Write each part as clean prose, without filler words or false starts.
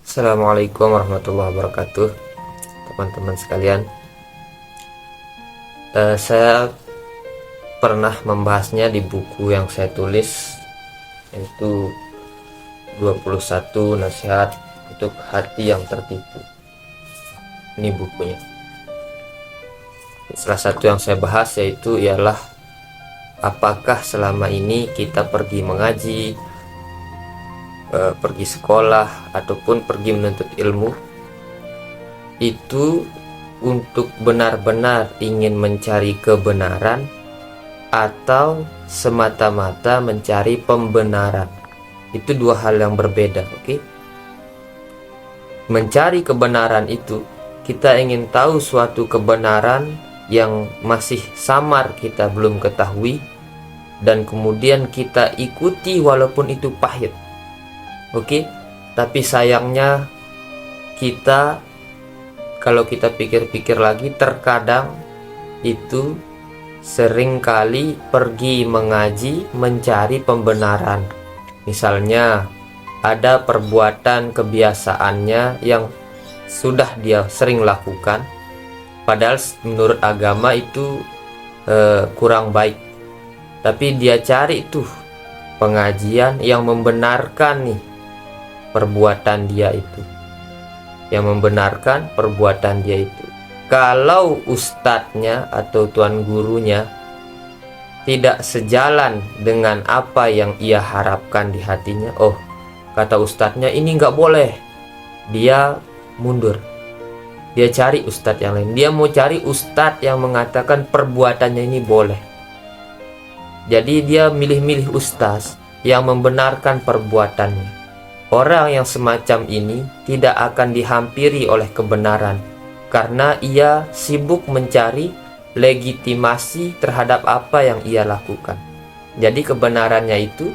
Assalamualaikum warahmatullahi wabarakatuh, teman-teman sekalian. Saya pernah membahasnya di buku yang saya tulis, yaitu 21 nasihat untuk hati yang tertipu. Ini bukunya. Salah satu yang saya bahas yaitu ialah apakah selama ini kita pergi mengaji, pergi sekolah ataupun pergi menuntut ilmu itu untuk benar-benar ingin mencari kebenaran atau semata-mata mencari pembenaran. Itu dua hal yang berbeda, oke? Mencari kebenaran itu kita ingin tahu suatu kebenaran yang masih samar kita belum ketahui, dan kemudian kita ikuti walaupun itu pahit. Oke, tapi sayangnya kita, kalau kita pikir-pikir lagi, terkadang itu seringkali pergi mengaji mencari pembenaran. Misalnya ada perbuatan kebiasaannya yang sudah dia sering lakukan, padahal menurut agama itu kurang baik, tapi dia cari tuh pengajian yang membenarkan nih perbuatan dia itu, yang membenarkan perbuatan dia itu. Kalau ustadznya atau tuan gurunya tidak sejalan dengan apa yang ia harapkan di hatinya, oh kata ustadznya ini nggak boleh, dia mundur, dia cari ustadz yang lain. Dia mau cari ustadz yang mengatakan perbuatannya ini boleh. Jadi dia milih-milih ustadz yang membenarkan perbuatannya. Orang yang semacam ini tidak akan dihampiri oleh kebenaran, karena ia sibuk mencari legitimasi terhadap apa yang ia lakukan. Jadi kebenarannya itu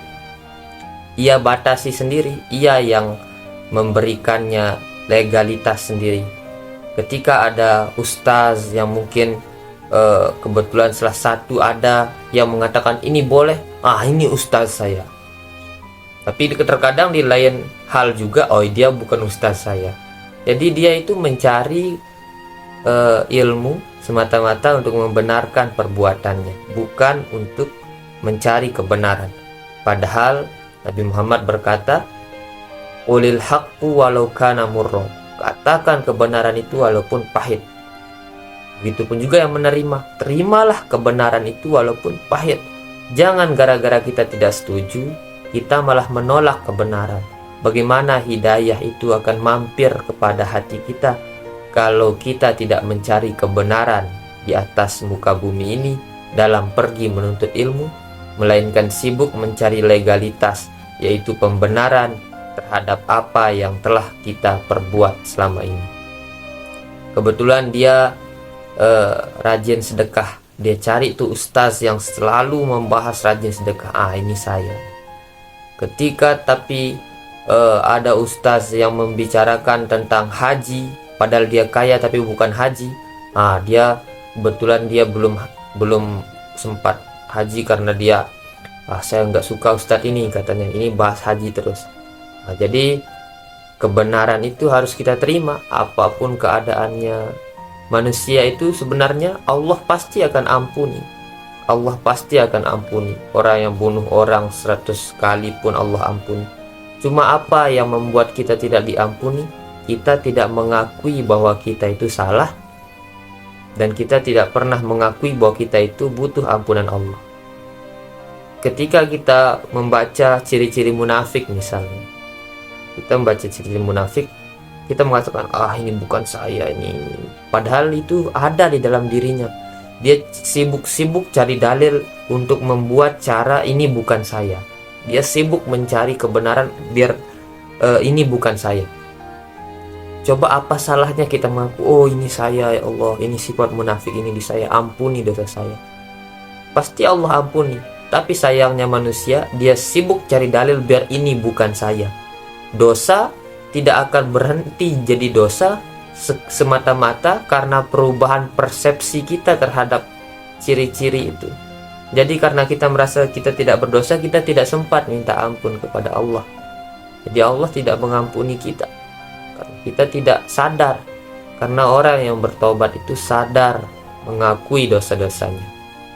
ia batasi sendiri, ia yang memberikannya legalitas sendiri. Ketika ada ustaz yang mungkin kebetulan salah satu ada yang mengatakan ini boleh, ini ustaz saya. Tapi terkadang di lain hal juga, dia bukan ustaz saya. Jadi dia itu mencari ilmu semata-mata untuk membenarkan perbuatannya, bukan untuk mencari kebenaran. Padahal Nabi Muhammad berkata, "Qulil haqqu walau kana murra." Katakan kebenaran itu walaupun pahit. Begitupun juga yang menerima, terimalah kebenaran itu walaupun pahit. Jangan gara-gara kita tidak setuju, kita malah menolak kebenaran. Bagaimana hidayah itu akan mampir kepada hati kita kalau kita tidak mencari kebenaran di atas muka bumi ini dalam pergi menuntut ilmu, melainkan sibuk mencari legalitas, yaitu pembenaran terhadap apa yang telah kita perbuat selama ini. Kebetulan dia rajin sedekah, dia cari tuh ustaz yang selalu membahas rajin sedekah. Ini saya. Ketika tapi ada ustaz yang membicarakan tentang haji, padahal dia kaya tapi bukan haji, dia kebetulan dia belum sempat haji karena dia saya nggak suka ustaz ini, katanya ini bahas haji terus. Jadi kebenaran itu harus kita terima apapun keadaannya. Manusia itu sebenarnya Allah pasti akan ampuni. Allah pasti akan ampuni. Orang yang bunuh orang 100 kali pun Allah ampuni. Cuma apa yang membuat kita tidak diampuni? Kita tidak mengakui bahwa kita itu salah, dan kita tidak pernah mengakui bahwa kita itu butuh ampunan Allah. Ketika kita membaca ciri-ciri munafik misalnya, kita membaca ciri-ciri munafik, kita mengatakan ini bukan saya ini, padahal itu ada di dalam dirinya. Dia sibuk-sibuk cari dalil untuk membuat cara ini bukan saya. Dia sibuk mencari kebenaran biar ini bukan saya. Coba apa salahnya kita mengaku, ini saya ya Allah, ini sifat munafik ini di saya, ampuni dosa saya. Pasti Allah ampuni. Tapi sayangnya manusia, dia sibuk cari dalil biar ini bukan saya. Dosa tidak akan berhenti jadi dosa semata-mata karena perubahan persepsi kita terhadap ciri-ciri itu. Jadi karena kita merasa kita tidak berdosa, kita tidak sempat minta ampun kepada Allah. Jadi Allah tidak mengampuni kita. kita tidak sadar, karena orang yang bertobat itu sadar mengakui dosa-dosanya.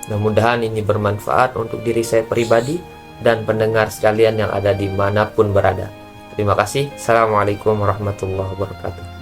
Mudah-mudahan ini bermanfaat untuk diri saya pribadi dan pendengar sekalian yang ada dimanapun berada. Terima kasih. Assalamualaikum warahmatullahi wabarakatuh.